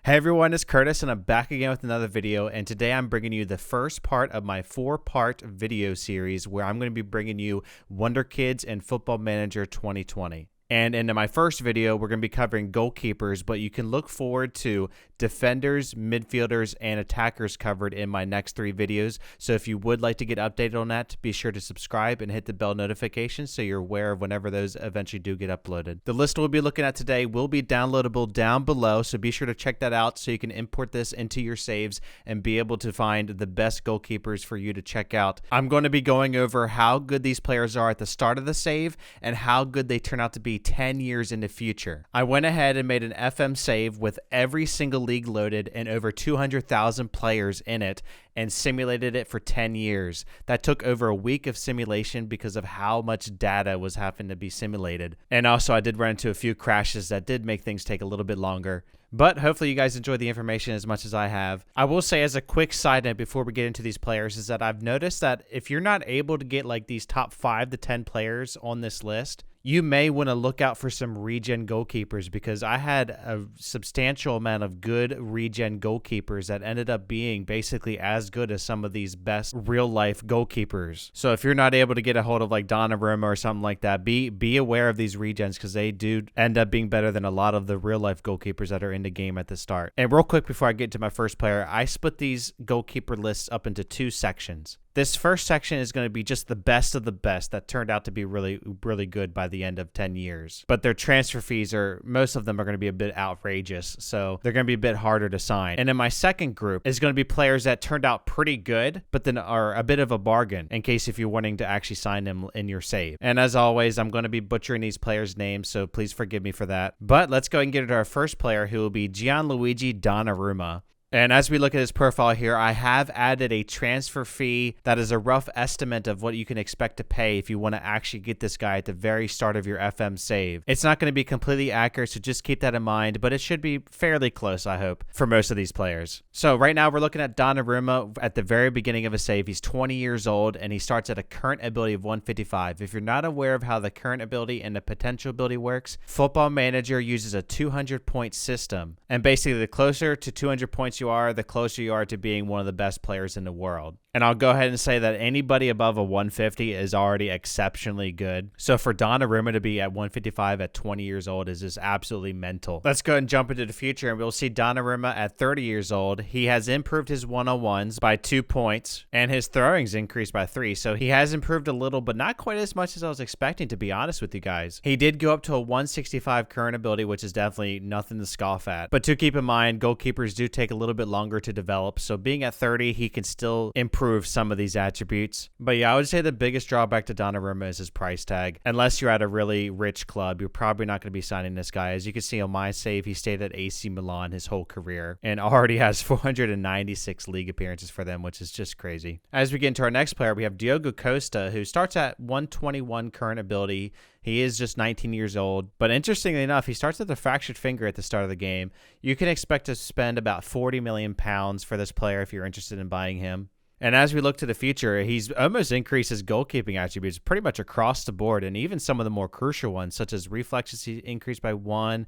Hey everyone, it's Curtis and I'm back again with another video, and today I'm bringing you the first part of my 4-part video series where I'm going to be bringing you Wonderkids and Football Manager 2020. And in my first video, we're going to be covering goalkeepers, but you can look forward to defenders, midfielders, and attackers covered in my next 3 videos. So if you would like to get updated on that, be sure to subscribe and hit the bell notification so you're aware of whenever those eventually do get uploaded. The list we'll be looking at today will be downloadable down below, so be sure to check that out so you can import this into your saves and be able to find the best goalkeepers for you to check out. I'm going to be going over how good these players are at the start of the save and how good they turn out to be 10 years in the future. I went ahead and made an FM save with every single league loaded and over 200,000 players in it and simulated it for 10 years. That took over a week of simulation because of how much data was having to be simulated. And also I did run into a few crashes that did make things take a little bit longer. But hopefully you guys enjoyed the information as much as I have. I will say as a quick side note before we get into these players is that I've noticed that if you're not able to get like these top 5 to 10 players on this list, you may want to look out for some regen goalkeepers, because I had a substantial amount of good regen goalkeepers that ended up being basically as good as some of these best real life goalkeepers. So if you're not able to get a hold of like Donnarumma or something like that, be aware of these regens, because they do end up being better than a lot of the real life goalkeepers that are in the game at the start. And real quick before I get to my first player, I split these goalkeeper lists up into 2 sections. This first section is going to be just the best of the best that turned out to be really, really good by the end of 10 years. But their transfer fees most of them are going to be a bit outrageous, so they're going to be a bit harder to sign. And in my second group is going to be players that turned out pretty good, but then are a bit of a bargain in case if you're wanting to actually sign them in your save. And as always, I'm going to be butchering these players' names, so please forgive me for that. But let's go and get into our first player, who will be Gianluigi Donnarumma. And as we look at his profile here, I have added a transfer fee that is a rough estimate of what you can expect to pay if you want to actually get this guy at the very start of your FM save. It's not going to be completely accurate, so just keep that in mind, but it should be fairly close, I hope, for most of these players. So right now we're looking at Donnarumma at the very beginning of a save. He's 20 years old, and he starts at a current ability of 155. If you're not aware of how the current ability and the potential ability works, Football Manager uses a 200-point system, and basically the closer to 200 points you are, the closer you are to being one of the best players in the world. And I'll go ahead and say that anybody above a 150 is already exceptionally good. So for Donnarumma to be at 155 at 20 years old is just absolutely mental. Let's go ahead and jump into the future, and we'll see Donnarumma at 30 years old. He has improved his one-on-ones by 2 points, and his throwing's increased by 3. So he has improved a little, but not quite as much as I was expecting, to be honest with you guys. He did go up to a 165 current ability, which is definitely nothing to scoff at. But to keep in mind, goalkeepers do take a little bit longer to develop. So being at 30, he can still improve some of these attributes. But yeah, I would say the biggest drawback to Donnarumma is his price tag. Unless you're at a really rich club, you're probably not going to be signing this guy. As you can see on my save, he stayed at AC Milan his whole career and already has 496 league appearances for them, which is just crazy. As we get into our next player, we have Diogo Costa, who starts at 121 current ability. He is just 19 years old, but interestingly enough, he starts with a fractured finger at the start of the game. You can expect to spend about 40 million pounds for this player if you're interested in buying him. And as we look to the future, he's almost increased his goalkeeping attributes pretty much across the board, and even some of the more crucial ones, such as reflexes, he increased by 1.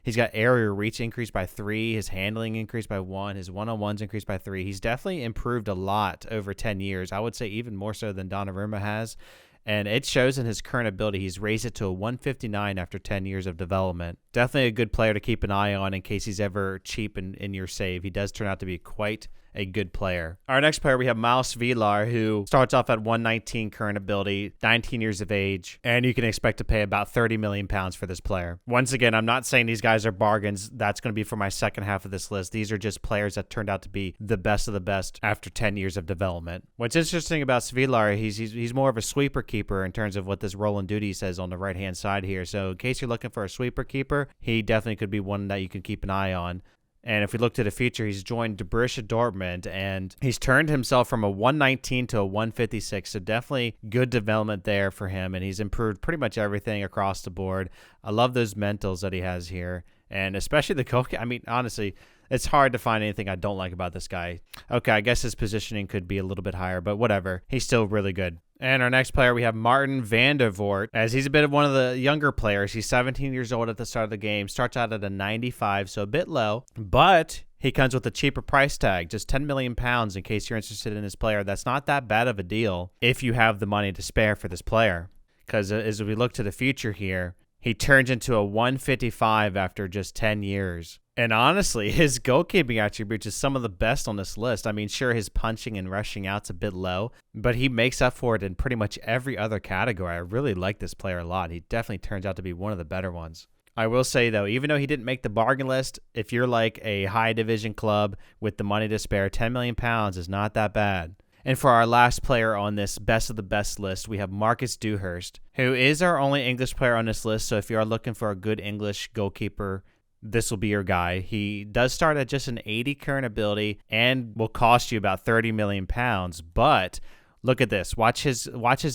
He's got area reach increased by 3. His handling increased by 1. His one-on-ones increased by 3. He's definitely improved a lot over 10 years. I would say even more so than Donnarumma has. And it shows in his current ability. He's raised it to a 159 after 10 years of development. Definitely a good player to keep an eye on in case he's ever cheap in your save. He does turn out to be quite a good player. Our next player, we have Miles Villar, who starts off at 119 current ability, 19 years of age, and you can expect to pay about 30 million pounds for this player. Once again, I'm not saying these guys are bargains. That's going to be for my second half of this list. These are just players that turned out to be the best of the best after 10 years of development. What's interesting about Villar, he's more of a sweeper keeper in terms of what this role and duty says on the right-hand side here. So in case you're looking for a sweeper keeper, he definitely could be one that you can keep an eye on. And if we look to the future, he's joined Borussia Dortmund, and he's turned himself from a 119 to a 156. So definitely good development there for him, and he's improved pretty much everything across the board. I love those mentals that he has here, and especially the goalkeeper. I mean, honestly, it's hard to find anything I don't like about this guy. Okay, I guess his positioning could be a little bit higher, but whatever. He's still really good. And our next player, we have Martin van der Voort, as he's a bit of one of the younger players. He's 17 years old at the start of the game, starts out at a 95, so a bit low, but he comes with a cheaper price tag, just 10 million pounds in case you're interested in this player. That's not that bad of a deal if you have the money to spare for this player, because as we look to the future here, he turns into a 155 after just 10 years. And honestly, his goalkeeping attributes is some of the best on this list. I mean, sure, his punching and rushing out's a bit low, but he makes up for it in pretty much every other category. I really like this player a lot. He definitely turns out to be one of the better ones. I will say, though, even though he didn't make the bargain list, if you're like a high division club with the money to spare, 10 million pounds is not that bad. And for our last player on this best of the best list, we have Marcus Dewhurst, who is our only English player on this list. So if you are looking for a good English goalkeeper, this will be your guy. He does start at just an 80 current ability and will cost you about 30 million pounds. But look at this. Watch his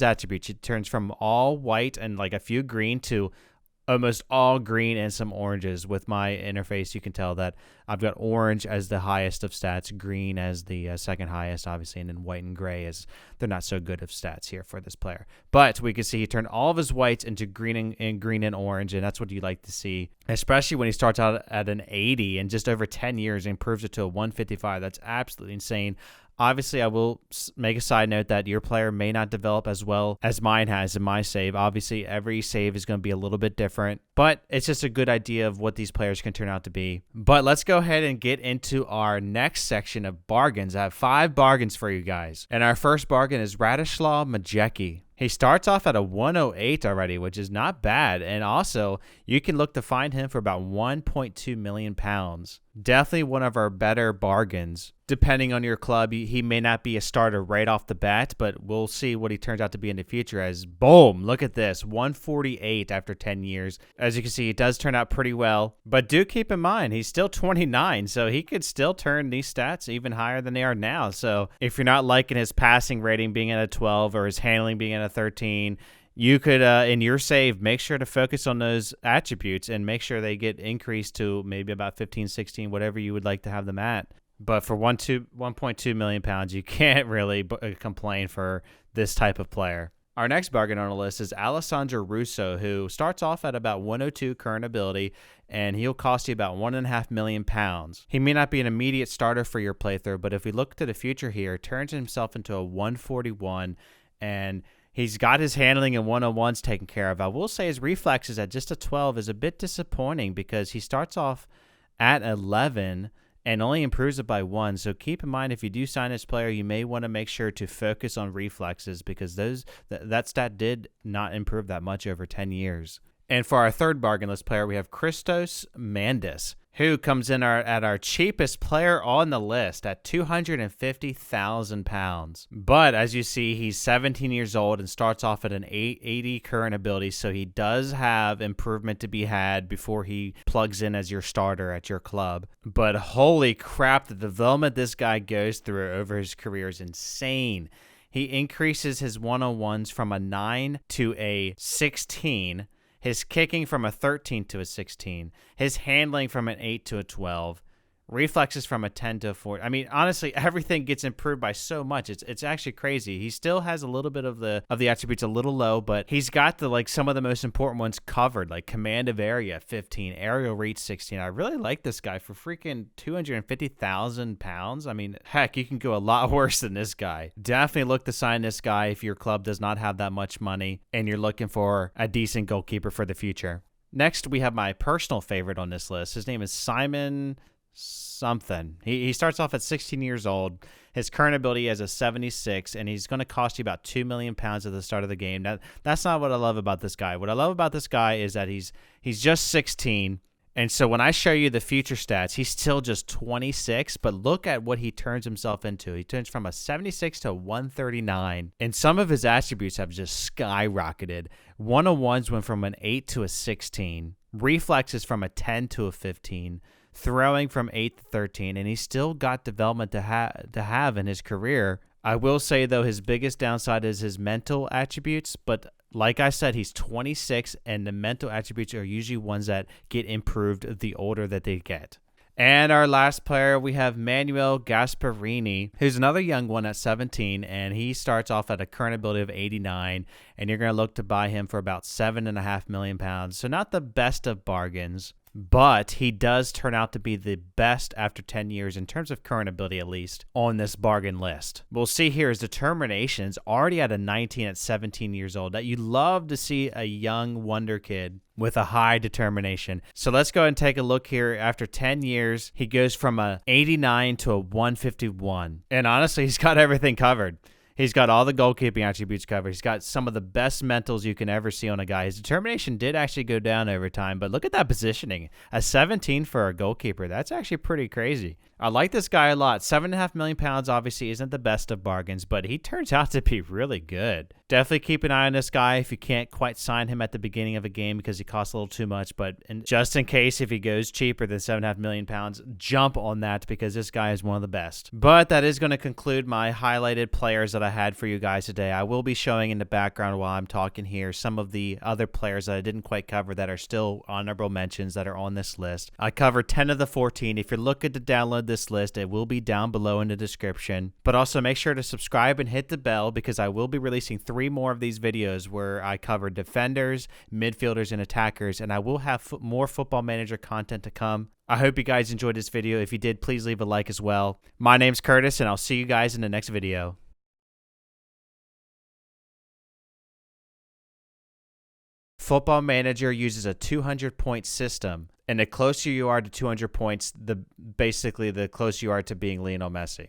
attributes. It turns from all white and like a few green to almost all green and some oranges. With my interface, you can tell that I've got orange as the highest of stats, green as the second highest, obviously, and then white and gray as they're not so good of stats here for this player. But we can see he turned all of his whites into green and orange, and that's what you like to see, especially when he starts out at an 80 and just over 10 years improves it to a 155. That's absolutely insane. Obviously, I will make a side note that your player may not develop as well as mine has in my save. Obviously, every save is going to be a little bit different, but it's just a good idea of what these players can turn out to be. But let's go ahead and get into our next section of bargains. I have 5 bargains for you guys. And our first bargain is Radislav Majecki. He starts off at a 108 already, which is not bad. And also, you can look to find him for about 1.2 million pounds. Definitely one of our better bargains. Depending on your club, he may not be a starter right off the bat, but we'll see what he turns out to be in the future as, boom, look at this, 148 after 10 years. As you can see, he does turn out pretty well. But do keep in mind, he's still 29, so he could still turn these stats even higher than they are now. So if you're not liking his passing rating being at a 12 or his handling being at a 13, you could, in your save, make sure to focus on those attributes and make sure they get increased to maybe about 15, 16, whatever you would like to have them at. But for 1.2 million pounds, you can't really complain for this type of player. Our next bargain on the list is Alessandro Russo, who starts off at about 102 current ability, and he'll cost you about 1.5 million pounds. He may not be an immediate starter for your playthrough, but if we look to the future here, turns himself into a 141, and he's got his handling and 101s taken care of. I will say his reflexes at just a 12 is a bit disappointing because he starts off at 11 and only improves it by 1. So keep in mind, if you do sign this player, you may want to make sure to focus on reflexes because that stat did not improve that much over 10 years. And for our third bargain list player, we have Christos Mandis, who comes in at our cheapest player on the list at 250,000 pounds. But as you see, he's 17 years old and starts off at an 80 current ability, so he does have improvement to be had before he plugs in as your starter at your club. But holy crap, the development this guy goes through over his career is insane. He increases his 101s from a 9 to a 16, his kicking from a 13 to a 16, his handling from an 8 to a 12, reflexes from a 10 to a 4. I mean, honestly, everything gets improved by so much. It's actually crazy. He still has a little bit of the attributes a little low, but he's got some of the most important ones covered, like command of area 15, aerial reach 16. I really like this guy for freaking 250,000 pounds. I mean, heck, you can go a lot worse than this guy. Definitely look to sign this guy if your club does not have that much money and you're looking for a decent goalkeeper for the future. Next, we have my personal favorite on this list. His name is Simon something. He starts off at 16 years old. His current ability is a 76, and he's going to cost you about 2 million pounds at the start of the game. That's not what I love about this guy. What I love about this guy is that he's just 16, and so when I show you the future stats, he's still just 26, but look at what he turns himself into. He turns from a 76 to 139, and some of his attributes have just skyrocketed. 101s went from an 8 to a 16, reflexes from a 10 to a 15, throwing from 8 to 13, and he's still got development to have in his career. I will say, though, his biggest downside is his mental attributes, but like I said, he's 26, and the mental attributes are usually ones that get improved the older that they get. And our last player, we have Manuel Gasparini, who's another young one at 17, and he starts off at a current ability of 89, and you're going to look to buy him for about £7.5 million. So not the best of bargains, but he does turn out to be the best after 10 years in terms of current ability, at least, on this bargain list. We'll see here his determination is already at a 19 at 17 years old. That you love to see a young wonder kid with a high determination. So let's go ahead and take a look here. After 10 years, he goes from a 89 to a 151. And honestly, he's got everything covered. He's got all the goalkeeping attributes covered. He's got some of the best mentals you can ever see on a guy. His determination did actually go down over time, but look at that positioning. A 17 for a goalkeeper. That's actually pretty crazy. I like this guy a lot. £7.5 million obviously isn't the best of bargains, but he turns out to be really good. Definitely keep an eye on this guy if you can't quite sign him at the beginning of a game because he costs a little too much. But just in case, if he goes cheaper than £7.5 million, jump on that because this guy is one of the best. But that is going to conclude my highlighted players that I had for you guys today. I will be showing in the background while I'm talking here some of the other players that I didn't quite cover that are still honorable mentions that are on this list. I covered 10 of the 14. If you're looking to download this list, it will be down below in the description. But also make sure to subscribe and hit the bell because I will be releasing 3 more of these videos where I cover defenders, midfielders, and attackers, and I will have more Football Manager content to come. I hope you guys enjoyed this video. If you did, please leave a like as well. My name's Curtis, and I'll see you guys in the next video. Football Manager uses a 200-point system, and the closer you are to 200 points, basically the closer you are to being Lionel Messi.